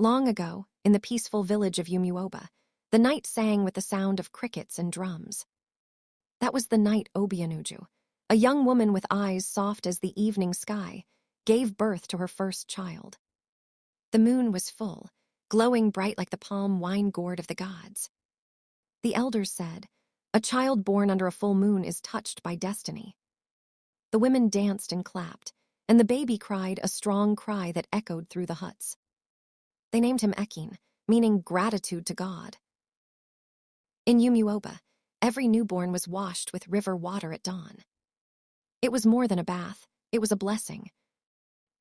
Long ago, in the peaceful village of Umuoba, the night sang with the sound of crickets and drums. That was the night Obianuju, a young woman with eyes soft as the evening sky, gave birth to her first child. The moon was full, glowing bright like the palm wine gourd of the gods. The elders said, "A child born under a full moon is touched by destiny." The women danced and clapped, and the baby cried a strong cry that echoed through the huts. They named him Ekin, meaning gratitude to God. In Umuoba, every newborn was washed with river water at dawn. It was more than a bath, it was a blessing.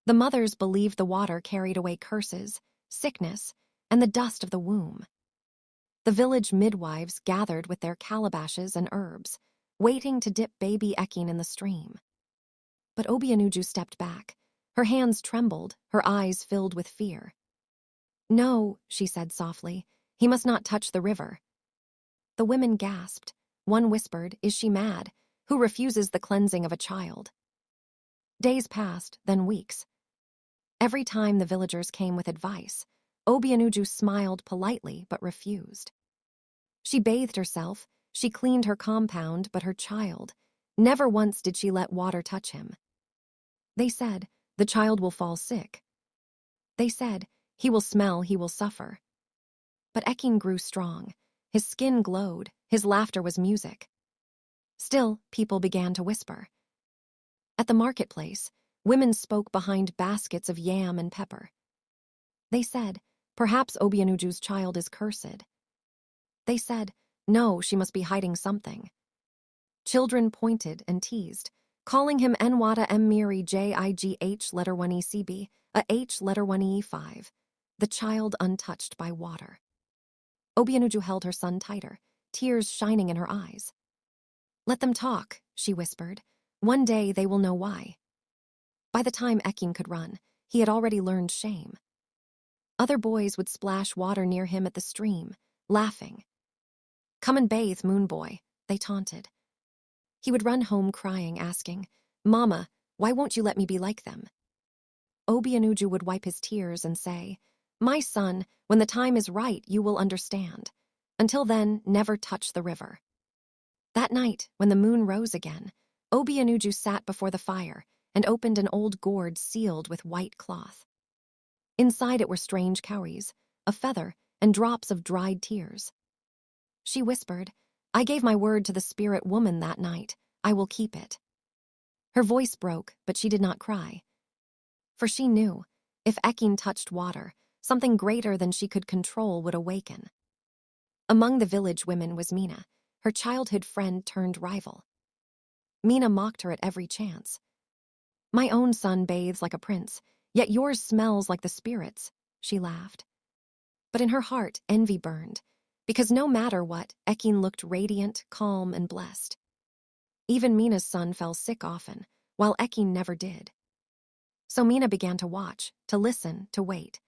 The mothers believed the water carried away curses, sickness, and the dust of the womb. The village midwives gathered with their calabashes and herbs, waiting to dip baby Ekin in the stream. But Obianuju stepped back. Her hands trembled, her eyes filled with fear. "No," she said softly, "he must not touch the river." The women gasped. One whispered, "Is she mad? Who refuses the cleansing of a child?" Days passed, then weeks. Every time the villagers came with advice, Obianuju smiled politely but refused. She bathed herself, she cleaned her compound, but her child, never once did she let water touch him. They said, "The child will fall sick." They said, "He will smell, he will suffer." But Ekin grew strong. His skin glowed, his laughter was music. Still, people began to whisper. At the marketplace, women spoke behind baskets of yam and pepper. They said, "Perhaps Obianuju's child is cursed." They said, "No, she must be hiding something." Children pointed and teased, calling him Nwata Mmiri Jigh letter 1ECB, a H letter 1E5, the child untouched by water. Obianuju held her son tighter, tears shining in her eyes. "Let them talk," she whispered. "One day they will know why." By the time Ekin could run, he had already learned shame. Other boys would splash water near him at the stream, laughing. "Come and bathe, moon boy," they taunted. He would run home crying, asking, "Mama, why won't you let me be like them?" Obianuju would wipe his tears and say, "My son, when the time is right, you will understand. Until then, never touch the river." That night, when the moon rose again, Obianuju sat before the fire and opened an old gourd sealed with white cloth. Inside it were strange cowries, a feather, and drops of dried tears. She whispered, "I gave my word to the spirit woman that night. I will keep it." Her voice broke, but she did not cry. For she knew, if Ekin touched water, something greater than she could control would awaken. Among the village women was Mina, her childhood friend turned rival. Mina mocked her at every chance. "My own son bathes like a prince, yet yours smells like the spirits," she laughed. But in her heart, envy burned, because no matter what, Ekin looked radiant, calm, and blessed. Even Mina's son fell sick often, while Ekin never did. So Mina began to watch, to listen, to wait.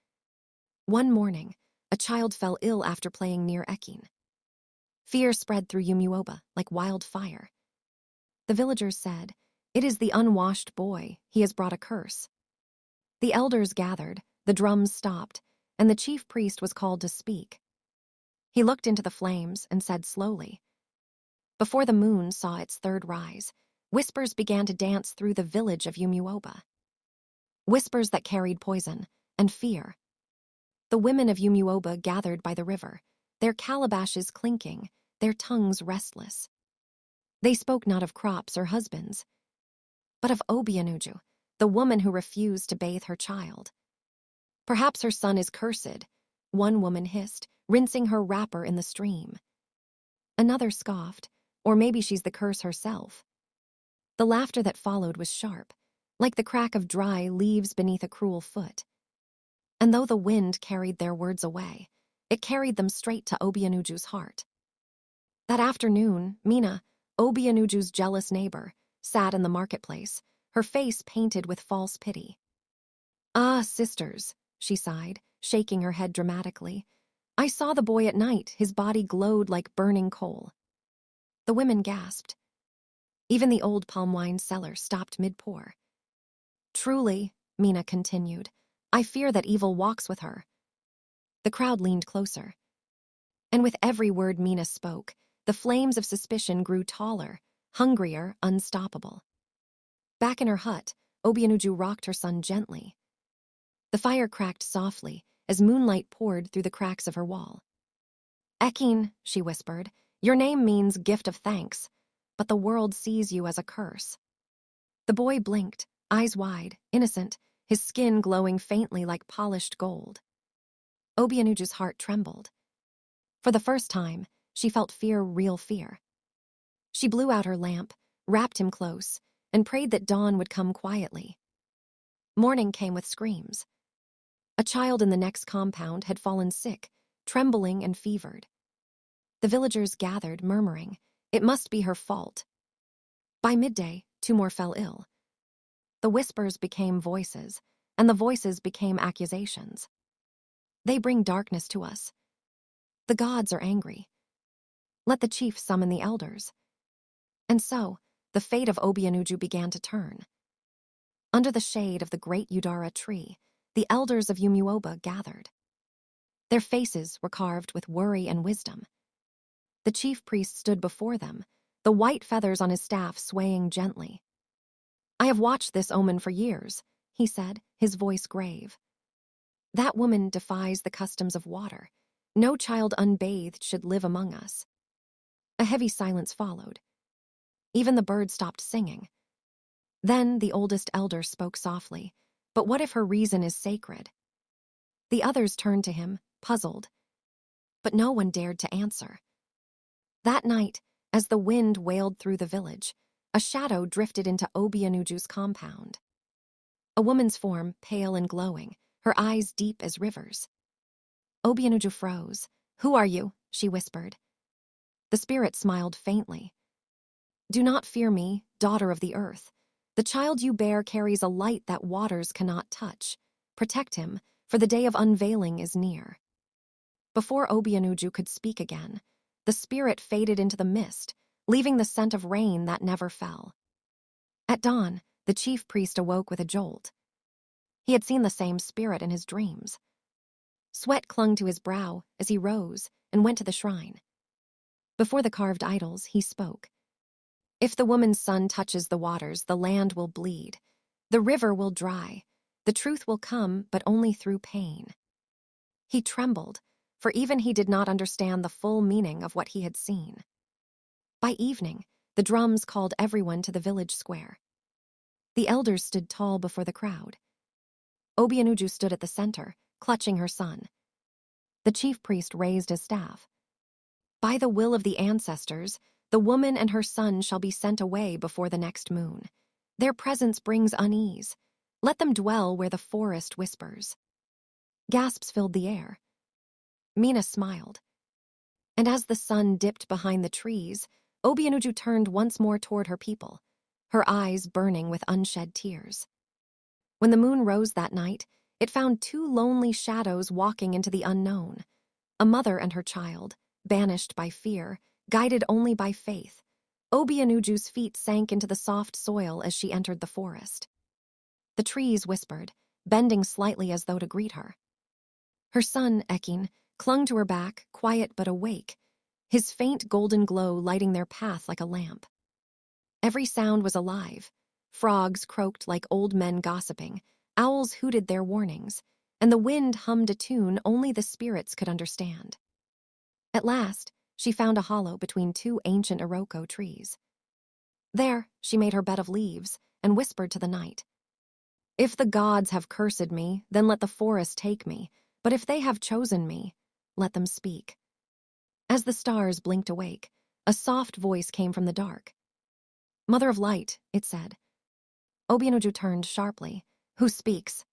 One morning, a child fell ill after playing near Ekin. Fear spread through Umuoba like wildfire. The villagers said, "It is the unwashed boy, he has brought a curse." The elders gathered, the drums stopped, and the chief priest was called to speak. He looked into the flames and said slowly. Before the moon saw its third rise, whispers began to dance through the village of Umuoba. Whispers that carried poison and fear. The women of Umuoba gathered by the river, their calabashes clinking, their tongues restless. They spoke not of crops or husbands, but of Obianuju, the woman who refused to bathe her child. "Perhaps her son is cursed," one woman hissed, rinsing her wrapper in the stream. Another scoffed, "Or maybe she's the curse herself." The laughter that followed was sharp, like the crack of dry leaves beneath a cruel foot. And though the wind carried their words away, it carried them straight to Obianuju's heart. That afternoon, Mina, Obianuju's jealous neighbor, sat in the marketplace, her face painted with false pity. "Ah, sisters," she sighed, shaking her head dramatically. "I saw the boy at night, his body glowed like burning coal." The women gasped. Even the old palm wine seller stopped mid-pour. "Truly," Mina continued, "I fear that evil walks with her." The crowd leaned closer. And with every word Mina spoke, the flames of suspicion grew taller, hungrier, unstoppable. Back in her hut, Obianuju rocked her son gently. The fire cracked softly as moonlight poured through the cracks of her wall. "Ekin," she whispered, "your name means gift of thanks, but the world sees you as a curse." The boy blinked, eyes wide, innocent, his skin glowing faintly like polished gold. Obianuju's heart trembled. For the first time, she felt fear, real fear. She blew out her lamp, wrapped him close, and prayed that dawn would come quietly. Morning came with screams. A child in the next compound had fallen sick, trembling and fevered. The villagers gathered, murmuring, "It must be her fault." By midday, 2 more fell ill. The whispers became voices, and the voices became accusations. "They bring darkness to us. The gods are angry. Let the chief summon the elders." And so, the fate of Obianuju began to turn. Under the shade of the great Udara tree, the elders of Umuoba gathered. Their faces were carved with worry and wisdom. The chief priest stood before them, the white feathers on his staff swaying gently. "I have watched this omen for years," he said, his voice grave. "That woman defies the customs of water. No child unbathed should live among us." A heavy silence followed. Even the birds stopped singing. Then the oldest elder spoke softly, "But what if her reason is sacred?" The others turned to him, puzzled. But no one dared to answer. That night, as the wind wailed through the village, a shadow drifted into Obianuju's compound. A woman's form, pale and glowing, her eyes deep as rivers. Obianuju froze. "Who are you?" she whispered. The spirit smiled faintly. "Do not fear me, daughter of the earth. The child you bear carries a light that waters cannot touch. Protect him, for the day of unveiling is near." Before Obianuju could speak again, the spirit faded into the mist, leaving the scent of rain that never fell. At dawn, the chief priest awoke with a jolt. He had seen the same spirit in his dreams. Sweat clung to his brow as he rose and went to the shrine. Before the carved idols, he spoke. "If the woman's son touches the waters, the land will bleed. The river will dry. The truth will come, but only through pain." He trembled, for even he did not understand the full meaning of what he had seen. By evening, the drums called everyone to the village square. The elders stood tall before the crowd. Obianuju stood at the center, clutching her son. The chief priest raised his staff. "By the will of the ancestors, the woman and her son shall be sent away before the next moon. Their presence brings unease. Let them dwell where the forest whispers." Gasps filled the air. Mina smiled. And as the sun dipped behind the trees, Obianuju turned once more toward her people, her eyes burning with unshed tears. When the moon rose that night, it found 2 lonely shadows walking into the unknown, a mother and her child, banished by fear, guided only by faith. Obianuju's feet sank into the soft soil as she entered the forest. The trees whispered, bending slightly as though to greet her. Her son, Ekin, clung to her back, quiet but awake, his faint golden glow lighting their path like a lamp. Every sound was alive. Frogs croaked like old men gossiping, owls hooted their warnings, and the wind hummed a tune only the spirits could understand. At last, she found a hollow between 2 ancient Iroko trees. There, she made her bed of leaves and whispered to the night. "If the gods have cursed me, then let the forest take me, but if they have chosen me, let them speak." As the stars blinked awake, a soft voice came from the dark. "Mother of Light," it said. Obianuju turned sharply. "Who speaks?"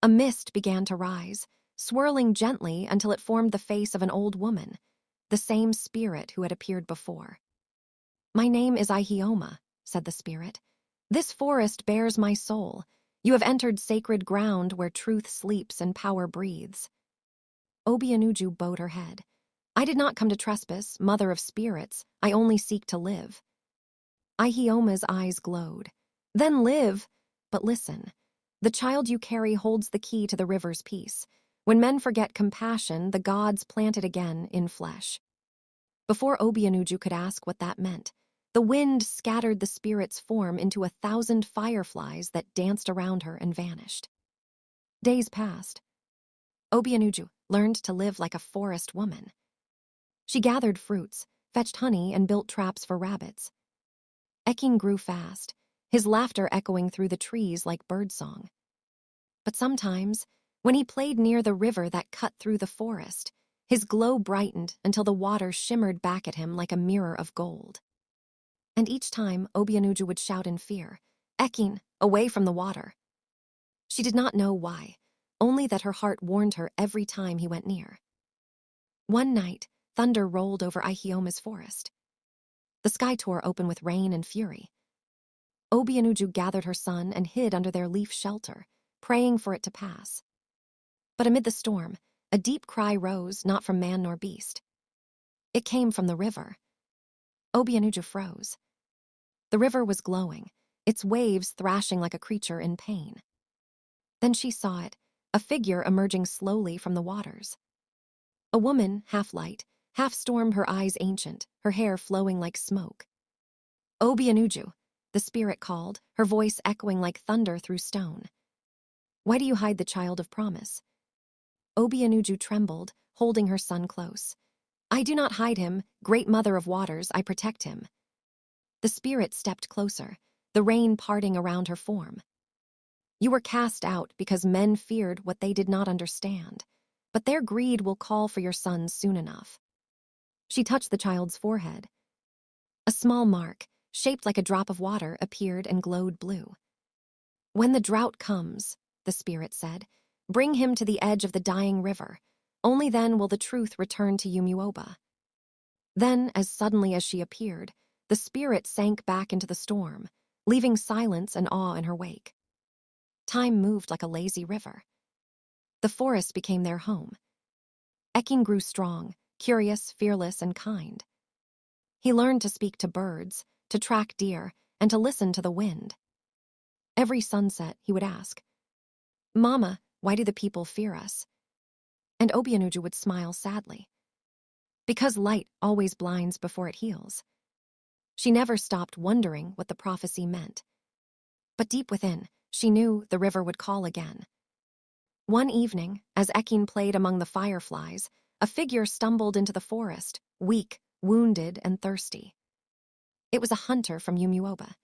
A mist began to rise, swirling gently until it formed the face of an old woman, the same spirit who had appeared before. "My name is Ihioma," said the spirit. "This forest bears my soul. You have entered sacred ground where truth sleeps and power breathes." Obianuju bowed her head. "I did not come to trespass, mother of spirits. I only seek to live." Ihioma's eyes glowed. "Then live! But listen. The child you carry holds the key to the river's peace. When men forget compassion, the gods plant it again in flesh. Before Obianuju could ask what that meant, the wind scattered the spirit's form into 1,000 fireflies that danced around her and vanished. Days passed. Obianuju learned to live like a forest woman. She gathered fruits, fetched honey, and built traps for rabbits. Ekin grew fast, his laughter echoing through the trees like birdsong. But sometimes, when he played near the river that cut through the forest, his glow brightened until the water shimmered back at him like a mirror of gold. And each time, Obianuju would shout in fear, "Ekin, away from the water." She did not know why, only that her heart warned her every time he went near. One night, thunder rolled over Ihioma's forest. The sky tore open with rain and fury. Obianuju gathered her son and hid under their leaf shelter, praying for it to pass. But amid the storm, a deep cry rose, not from man nor beast. It came from the river. Obianuju froze. The river was glowing, its waves thrashing like a creature in pain. Then she saw it, a figure emerging slowly from the waters. A woman, half light, half storm, her eyes ancient, her hair flowing like smoke. "Obianuju," the spirit called, her voice echoing like thunder through stone. "Why do you hide the child of promise?" Obianuju trembled, holding her son close. "I do not hide him, great mother of waters, I protect him." The spirit stepped closer, the rain parting around her form. "You were cast out because men feared what they did not understand, but their greed will call for your sons soon enough." She touched the child's forehead. A small mark, shaped like a drop of water, appeared and glowed blue. "When the drought comes," the spirit said, "bring him to the edge of the dying river. Only then will the truth return to Umuoba." Then, as suddenly as she appeared, the spirit sank back into the storm, leaving silence and awe in her wake. Time moved like a lazy river. The forest became their home. Ekin grew strong, curious, fearless, and kind. He learned to speak to birds, to track deer, and to listen to the wind. Every sunset, he would ask, "Mama, why do the people fear us?" And Obianuju would smile sadly. Because light always blinds before it heals. She never stopped wondering what the prophecy meant. But deep within, she knew the river would call again. One evening, as Ekin played among the fireflies, a figure stumbled into the forest, weak, wounded, and thirsty. It was a hunter from Umuoba.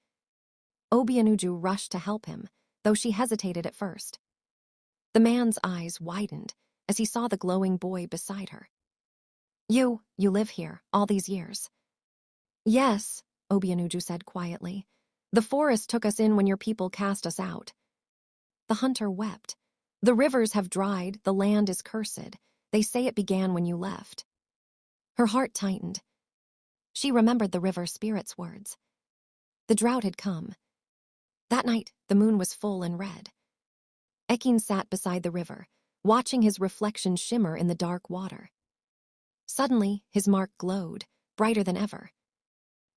Obianuju rushed to help him, though she hesitated at first. The man's eyes widened as he saw the glowing boy beside her. You live here, all these years." "Yes," Obianuju said quietly. "The forest took us in when your people cast us out." The hunter wept. "The rivers have dried, the land is cursed. They say it began when you left." Her heart tightened. She remembered the river spirit's words. The drought had come. That night, the moon was full and red. Ekin sat beside the river, watching his reflection shimmer in the dark water. Suddenly, his mark glowed, brighter than ever.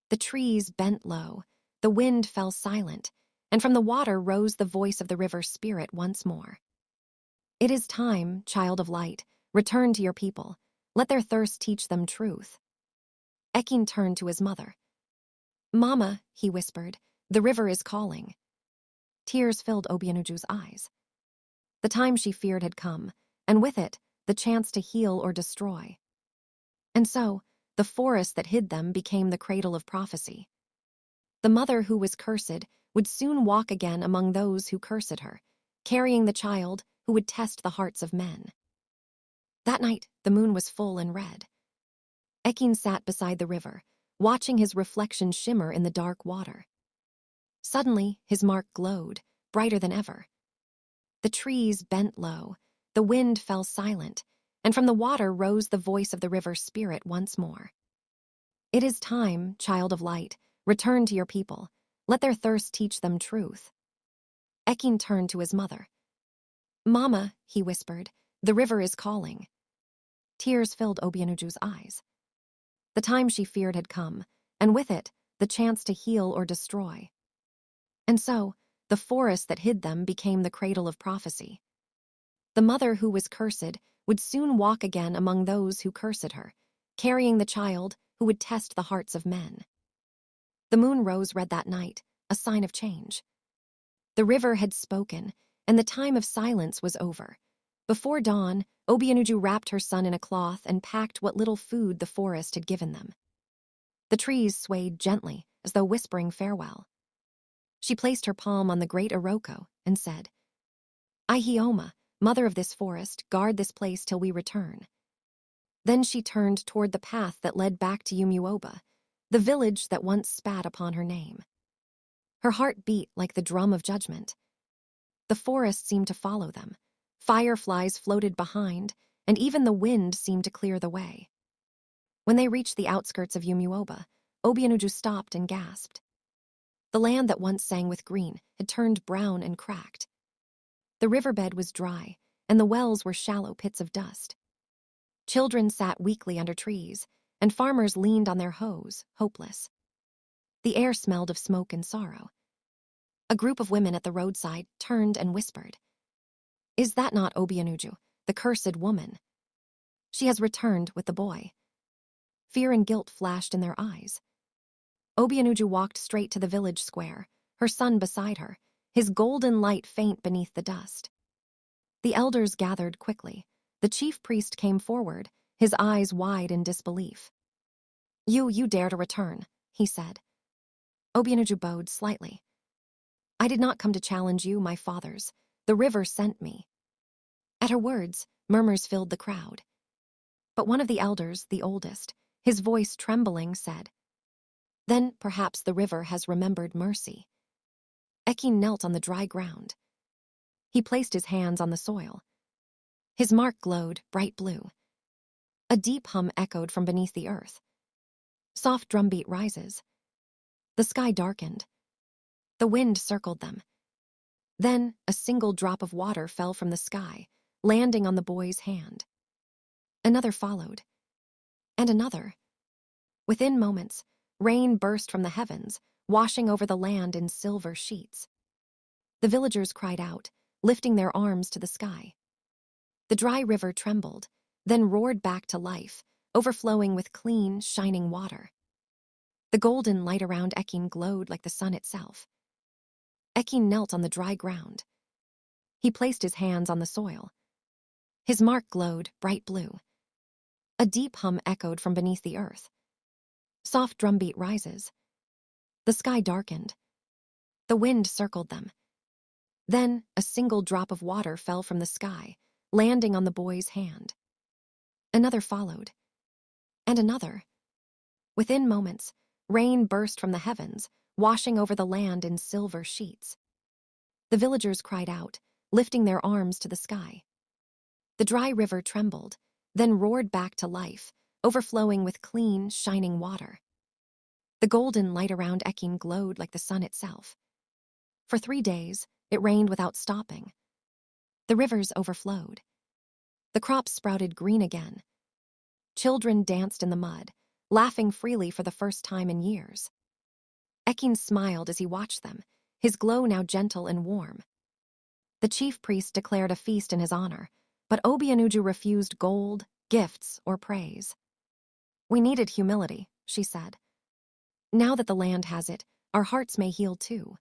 The trees bent low, the wind fell silent, and from the water rose the voice of the river spirit once more. "It is time, child of light, return to your people. Let their thirst teach them truth." Ekin turned to his mother. "Mama," he whispered, "the river is calling." Tears filled Obianuju's eyes. The time she feared had come, and with it, the chance to heal or destroy. And so, the forest that hid them became the cradle of prophecy. The mother who was cursed would soon walk again among those who cursed her, carrying the child who would test the hearts of men. That night, the moon was full and red. Ekin sat beside the river, watching his reflection shimmer in the dark water. Suddenly, his mark glowed, brighter than ever. The trees bent low, the wind fell silent, and from the water rose the voice of the river spirit once more. "It is time, child of light, return to your people. Let their thirst teach them truth." Ekin turned to his mother. "Mama," he whispered, "the river is calling." Tears filled Obianuju's eyes. The time she feared had come, and with it, the chance to heal or destroy. And so, the forest that hid them became the cradle of prophecy. The mother who was cursed would soon walk again among those who cursed her, carrying the child who would test the hearts of men. The moon rose red that night, a sign of change. The river had spoken, and the time of silence was over. Before dawn, Obianuju wrapped her son in a cloth and packed what little food the forest had given them. The trees swayed gently, as though whispering farewell. She placed her palm on the great Iroko and said, "Ihioma, mother of this forest, guard this place till we return." Then she turned toward the path that led back to Umuoba, the village that once spat upon her name. Her heart beat like the drum of judgment. The forest seemed to follow them. Fireflies floated behind, and even the wind seemed to clear the way. When they reached the outskirts of Umuoba, Obianuju stopped and gasped. The land that once sang with green had turned brown and cracked. The riverbed was dry, and the wells were shallow pits of dust. Children sat weakly under trees, and farmers leaned on their hoes, hopeless. The air smelled of smoke and sorrow. A group of women at the roadside turned and whispered, "Is that not Obianuju, the cursed woman? She has returned with the boy." Fear and guilt flashed in their eyes. Obianuju walked straight to the village square, her son beside her, his golden light faint beneath the dust. The elders gathered quickly. The chief priest came forward, his eyes wide in disbelief. You dare to return," he said. Obianuju bowed slightly. "I did not come to challenge you, my fathers. The river sent me." At her words, murmurs filled the crowd. But one of the elders, the oldest, his voice trembling, said, "Then perhaps the river has remembered mercy." Ekin knelt on the dry ground. He placed his hands on the soil. His mark glowed bright blue. A deep hum echoed from beneath the earth. Soft drumbeat rises. The sky darkened. The wind circled them. Then a single drop of water fell from the sky, landing on the boy's hand. Another followed. And another. Within moments, rain burst from the heavens, washing over the land in silver sheets. The villagers cried out, lifting their arms to the sky. The dry river trembled, then roared back to life, overflowing with clean, shining water. The golden light around Ekin glowed like the sun itself. Ekin knelt on the dry ground. He placed his hands on the soil. His mark glowed bright blue. A deep hum echoed from beneath the earth. Soft drumbeat rises. The sky darkened. The wind circled them. Then a single drop of water fell from the sky, landing on the boy's hand. Another followed. And another. Within moments, rain burst from the heavens, washing over the land in silver sheets. The villagers cried out, lifting their arms to the sky. The dry river trembled, then roared back to life, overflowing with clean, shining water. The golden light around Ekin glowed like the sun itself. For 3 days, it rained without stopping. The rivers overflowed. The crops sprouted green again. Children danced in the mud, laughing freely for the first time in years. Ekin smiled as he watched them, his glow now gentle and warm. The chief priest declared a feast in his honor, but Obianuju refused gold, gifts, or praise. "We needed humility," she said. "Now that the land has it, our hearts may heal too."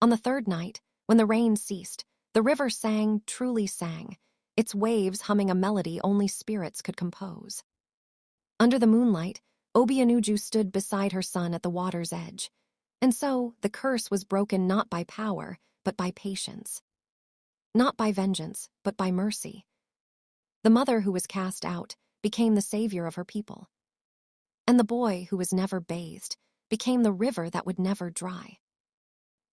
On the 3rd night, when the rain ceased, the river sang, truly sang, its waves humming a melody only spirits could compose. Under the moonlight, Obianuju stood beside her son at the water's edge, and so the curse was broken not by power, but by patience. Not by vengeance, but by mercy. The mother who was cast out became the savior of her people. And the boy who was never bathed became the river that would never dry.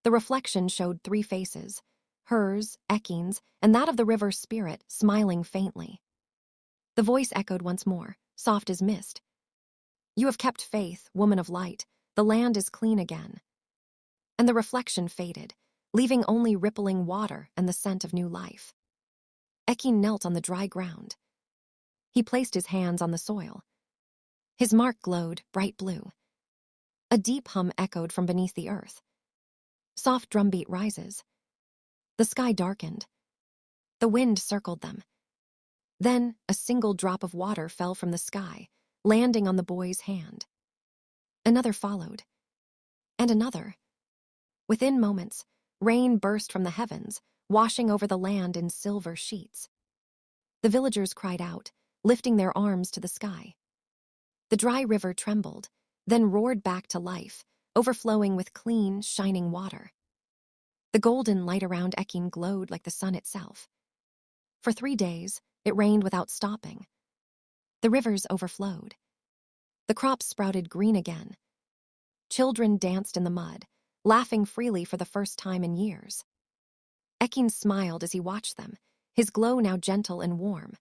The reflection showed 3 faces, hers, Ekin's, and that of the river's spirit, smiling faintly. The voice echoed once more, soft as mist. "You have kept faith, woman of light. The land is clean again." And the reflection faded, leaving only rippling water and the scent of new life. Ekin knelt on the dry ground. He placed his hands on the soil. His mark glowed bright blue. A deep hum echoed from beneath the earth. Soft drumbeat rises. The sky darkened. The wind circled them. Then a single drop of water fell from the sky, landing on the boy's hand. Another followed, and another. Within moments, rain burst from the heavens, washing over the land in silver sheets. The villagers cried out, lifting their arms to the sky. The dry river trembled, then roared back to life, overflowing with clean, shining water. The golden light around Ekin glowed like the sun itself. For 3 days, it rained without stopping. The rivers overflowed. The crops sprouted green again. Children danced in the mud, laughing freely for the first time in years. Ekin smiled as he watched them, his glow now gentle and warm.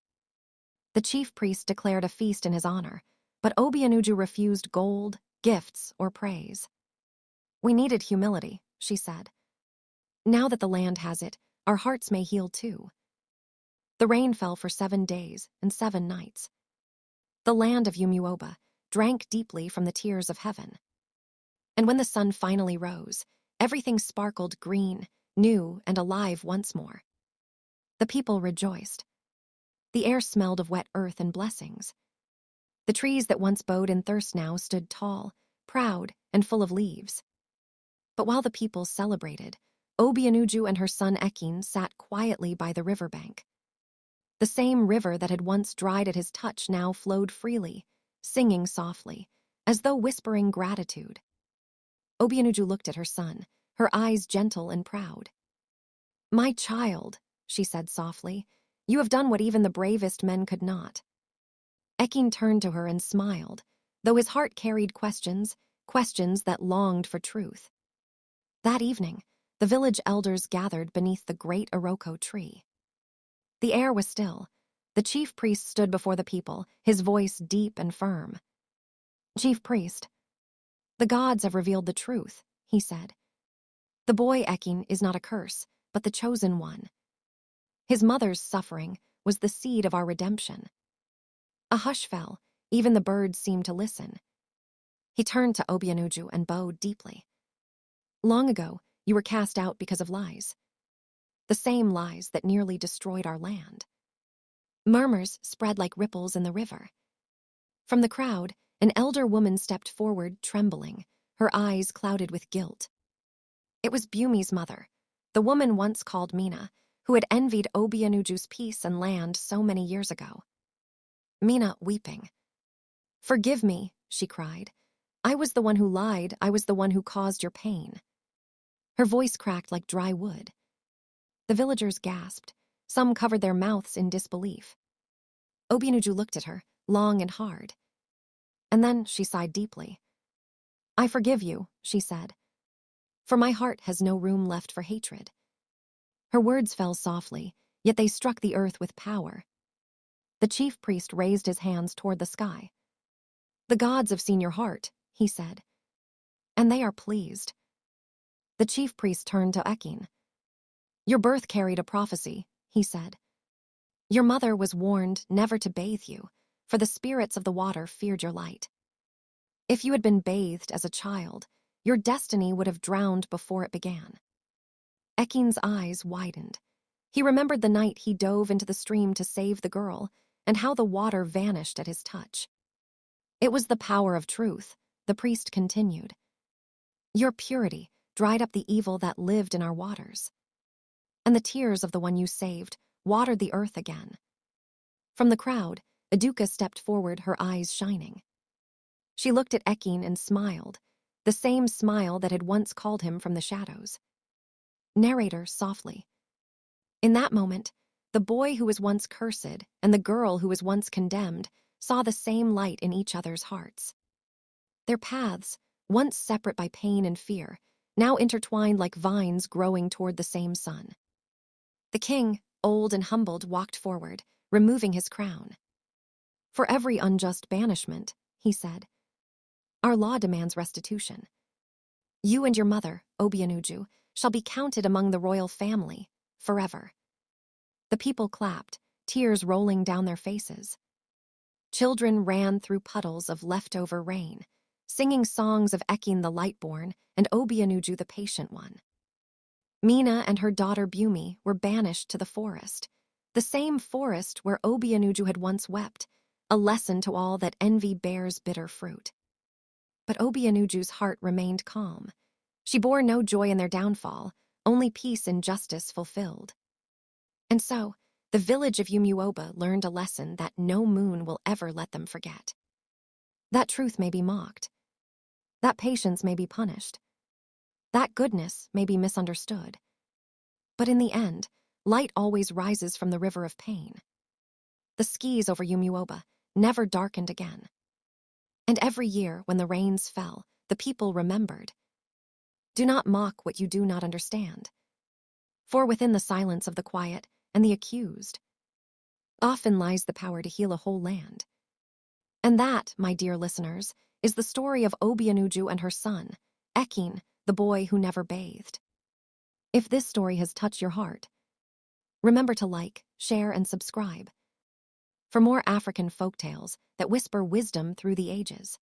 The chief priest declared a feast in his honor, but Obianuju refused gold, gifts, or praise. "We needed humility," she said. "Now that the land has it, our hearts may heal too." The rain fell for 7 days and 7 nights. The land of Umuoba drank deeply from the tears of heaven. And when the sun finally rose, everything sparkled green, new, and alive once more. The people rejoiced. The air smelled of wet earth and blessings. The trees that once bowed in thirst now stood tall, proud, and full of leaves. But while the people celebrated, Obianuju and her son Ekin sat quietly by the riverbank. The same river that had once dried at his touch now flowed freely, singing softly, as though whispering gratitude. Obianuju looked at her son, her eyes gentle and proud. "My child," she said softly, "you have done what even the bravest men could not." Ekin turned to her and smiled, though his heart carried questions that longed for truth. That evening, the village elders gathered beneath the great Iroko tree. The air was still. The chief priest stood before the people, his voice deep and firm. "Chief priest, the gods have revealed the truth," he said. "The boy Ekin is not a curse, but the chosen one. His mother's suffering was the seed of our redemption." A hush fell, even the birds seemed to listen. He turned to Obianuju and bowed deeply. "Long ago, you were cast out because of lies. The same lies that nearly destroyed our land." Murmurs spread like ripples in the river. From the crowd, an elder woman stepped forward, trembling, her eyes clouded with guilt. It was Bumi's mother, the woman once called Mina, who had envied Obianuju's peace and land so many years ago. Mina weeping. "Forgive me," she cried. "I was the one who lied, I was the one who caused your pain." Her voice cracked like dry wood. The villagers gasped. Some covered their mouths in disbelief. Obianuju looked at her, long and hard. And then she sighed deeply. "I forgive you," she said, "for my heart has no room left for hatred." Her words fell softly, yet they struck the earth with power. The chief priest raised his hands toward the sky. "The gods have seen your heart," he said, "and they are pleased." The chief priest turned to Ekin. "Your birth carried a prophecy," he said. "Your mother was warned never to bathe you, for the spirits of the water feared your light. If you had been bathed as a child, your destiny would have drowned before it began." Ekin's eyes widened. He remembered the night he dove into the stream to save the girl, and how the water vanished at his touch. "It was the power of truth," the priest continued. "Your purity dried up the evil that lived in our waters. And the tears of the one you saved watered the earth again." From the crowd, Aduka stepped forward, her eyes shining. She looked at Ekin and smiled, the same smile that had once called him from the shadows. Narrator softly. In that moment, the boy who was once cursed and the girl who was once condemned saw the same light in each other's hearts. Their paths, once separate by pain and fear, now intertwined like vines growing toward the same sun. The king, old and humbled, walked forward, removing his crown. "For every unjust banishment," he said, "our law demands restitution. You and your mother, Obianuju, shall be counted among the royal family, forever." The people clapped, tears rolling down their faces. Children ran through puddles of leftover rain, singing songs of Ekin the Lightborn and Obianuju the Patient One. Mina and her daughter Bumi were banished to the forest, The same forest where Obianuju had once wept, a lesson to all that envy bears bitter fruit. But Obianuju's heart remained calm. She bore no joy in their downfall, only peace and justice fulfilled. And so, the village of Umuoba learned a lesson that no moon will ever let them forget. That truth may be mocked. That patience may be punished. That goodness may be misunderstood. But in the end, light always rises from the river of pain. The skies over Umuoba never darkened again. And every year, when the rains fell, the people remembered. Do not mock what you do not understand. For within the silence of the quiet and the accused, often lies the power to heal a whole land. And that, my dear listeners, is the story of Obianuju and her son, Ekin, the boy who never bathed. If this story has touched your heart, remember to like, share, and subscribe for more African folktales that whisper wisdom through the ages.